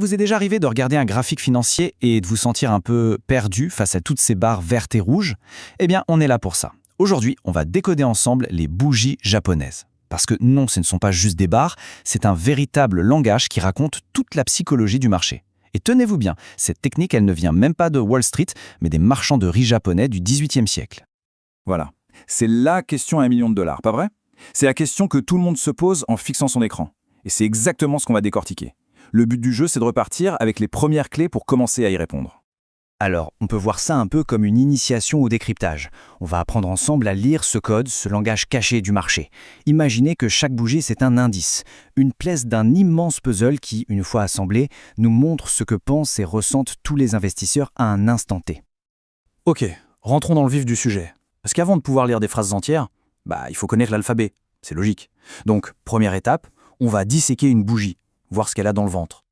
Vous est déjà arrivé de regarder un graphique financier et de vous sentir un peu perdu face à toutes ces barres vertes et rouges? Eh bien, on est là pour ça. Aujourd'hui, on va décoder ensemble les bougies japonaises. Parce que non, ce ne sont pas juste des barres, c'est un véritable langage qui raconte toute la psychologie du marché. Et tenez-vous bien, cette technique, elle ne vient même pas de Wall Street, mais des marchands de riz japonais du XVIIIe siècle. Voilà. C'est la question à $1 million, pas vrai? C'est la question que tout le monde se pose en fixant son écran. Et c'est exactement ce qu'on va décortiquer. Le but du jeu, c'est de repartir avec les premières clés pour commencer à y répondre. Alors, on peut voir ça un peu comme une initiation au décryptage. On va apprendre ensemble à lire ce code, ce langage caché du marché. Imaginez que chaque bougie, c'est un indice, une pièce d'un immense puzzle qui, une fois assemblé, nous montre ce que pensent et ressentent tous les investisseurs à un instant T. Ok, rentrons dans le vif du sujet. Parce qu'avant de pouvoir lire des phrases entières, il faut connaître l'alphabet. C'est logique. Donc, première étape, on va disséquer une bougie, voir ce qu'elle a dans le ventre.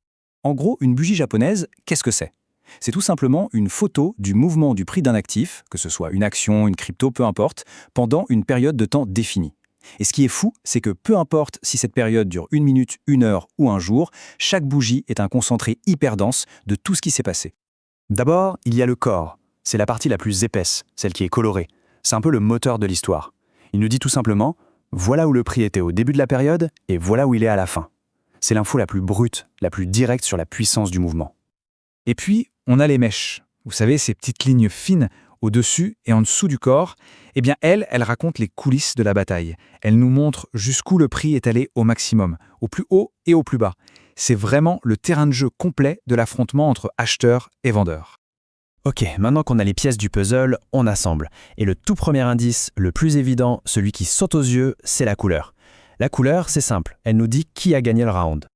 En gros, une bougie japonaise, qu'est-ce que c'est? C'est tout simplement une photo du mouvement du prix d'un actif, que ce soit une action, une crypto, peu importe, pendant une période de temps définie. Et ce qui est fou, c'est que peu importe si cette période dure 1 minute, 1 heure ou un jour, chaque bougie est un concentré hyper dense de tout ce qui s'est passé. D'abord, il y a le corps. C'est la partie la plus épaisse, celle qui est colorée. C'est un peu le moteur de l'histoire. Il nous dit tout simplement, voilà où le prix était au début de la période et voilà où il est à la fin. C'est l'info la plus brute, la plus directe sur la puissance du mouvement. Et puis, on a les mèches. Vous savez, ces petites lignes fines au-dessus et en dessous du corps. Eh bien, elles racontent les coulisses de la bataille. Elles nous montrent jusqu'où le prix est allé au maximum, au plus haut et au plus bas. C'est vraiment le terrain de jeu complet de l'affrontement entre acheteurs et vendeurs. Ok, maintenant qu'on a les pièces du puzzle, on assemble. Et le tout premier indice, le plus évident, celui qui saute aux yeux, c'est la couleur. La couleur, c'est simple, elle nous dit qui a gagné le round.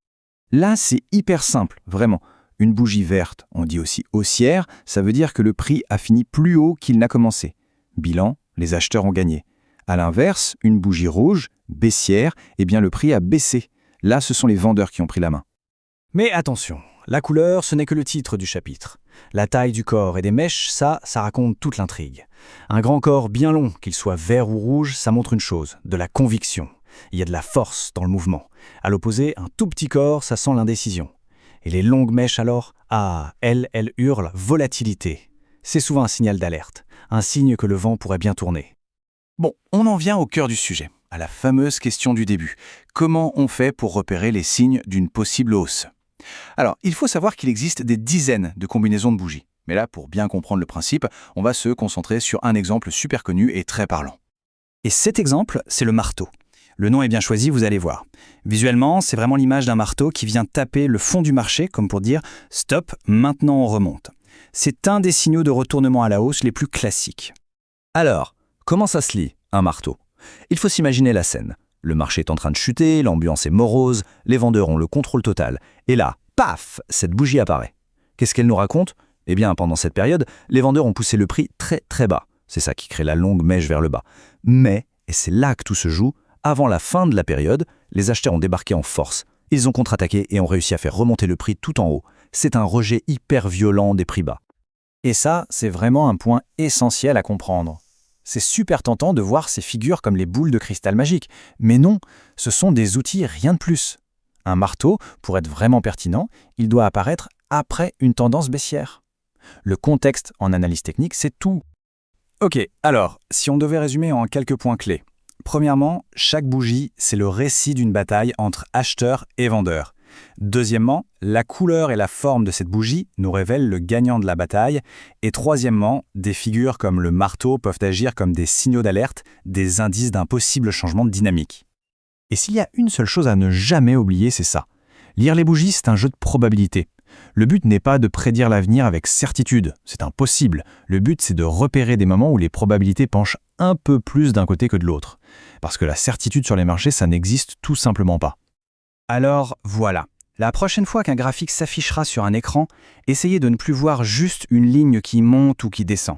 Là, c'est hyper simple, vraiment. Une bougie verte, on dit aussi haussière, ça veut dire que le prix a fini plus haut qu'il n'a commencé. Bilan, les acheteurs ont gagné. À l'inverse, une bougie rouge, baissière, eh bien le prix a baissé. Là, ce sont les vendeurs qui ont pris la main. Mais attention, la couleur, ce n'est que le titre du chapitre. La taille du corps et des mèches, ça raconte toute l'intrigue. Un grand corps bien long, qu'il soit vert ou rouge, ça montre une chose, de la conviction. Il y a de la force dans le mouvement. À l'opposé, un tout petit corps, ça sent l'indécision. Et les longues mèches alors, elles hurlent volatilité. C'est souvent un signal d'alerte, un signe que le vent pourrait bien tourner. Bon, on en vient au cœur du sujet, à la fameuse question du début. Comment on fait pour repérer les signes d'une possible hausse? Alors, il faut savoir qu'il existe des dizaines de combinaisons de bougies. Mais là, pour bien comprendre le principe, on va se concentrer sur un exemple super connu et très parlant. Et cet exemple, c'est le marteau. Le nom est bien choisi, vous allez voir. Visuellement, c'est vraiment l'image d'un marteau qui vient taper le fond du marché, comme pour dire « stop, maintenant on remonte ». C'est un des signaux de retournement à la hausse les plus classiques. Alors, comment ça se lit, un marteau? Il faut s'imaginer la scène. Le marché est en train de chuter, l'ambiance est morose, les vendeurs ont le contrôle total. Et là, paf, cette bougie apparaît. Qu'est-ce qu'elle nous raconte? Eh bien, pendant cette période, les vendeurs ont poussé le prix très très bas. C'est ça qui crée la longue mèche vers le bas. Mais, et c'est là que tout se joue, avant la fin de la période, les acheteurs ont débarqué en force. Ils ont contre-attaqué et ont réussi à faire remonter le prix tout en haut. C'est un rejet hyper violent des prix bas. Et ça, c'est vraiment un point essentiel à comprendre. C'est super tentant de voir ces figures comme les boules de cristal magique. Mais non, ce sont des outils, rien de plus. Un marteau, pour être vraiment pertinent, il doit apparaître après une tendance baissière. Le contexte en analyse technique, c'est tout. Ok, alors, si on devait résumer en quelques points clés. Premièrement, chaque bougie, c'est le récit d'une bataille entre acheteurs et vendeurs. Deuxièmement, la couleur et la forme de cette bougie nous révèlent le gagnant de la bataille. Et troisièmement, des figures comme le marteau peuvent agir comme des signaux d'alerte, des indices d'un possible changement de dynamique. Et s'il y a une seule chose à ne jamais oublier, c'est ça. Lire les bougies, c'est un jeu de probabilité. Le but n'est pas de prédire l'avenir avec certitude, c'est impossible. Le but, c'est de repérer des moments où les probabilités penchent un peu plus d'un côté que de l'autre. Parce que la certitude sur les marchés, ça n'existe tout simplement pas. Alors voilà, la prochaine fois qu'un graphique s'affichera sur un écran, essayez de ne plus voir juste une ligne qui monte ou qui descend.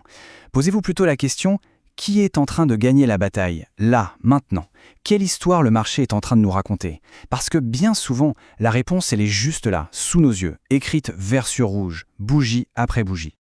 Posez-vous plutôt la question, qui est en train de gagner la bataille, là, maintenant? Quelle histoire le marché est en train de nous raconter? Parce que bien souvent, la réponse elle est juste là, sous nos yeux, écrite vert sur rouge, bougie après bougie.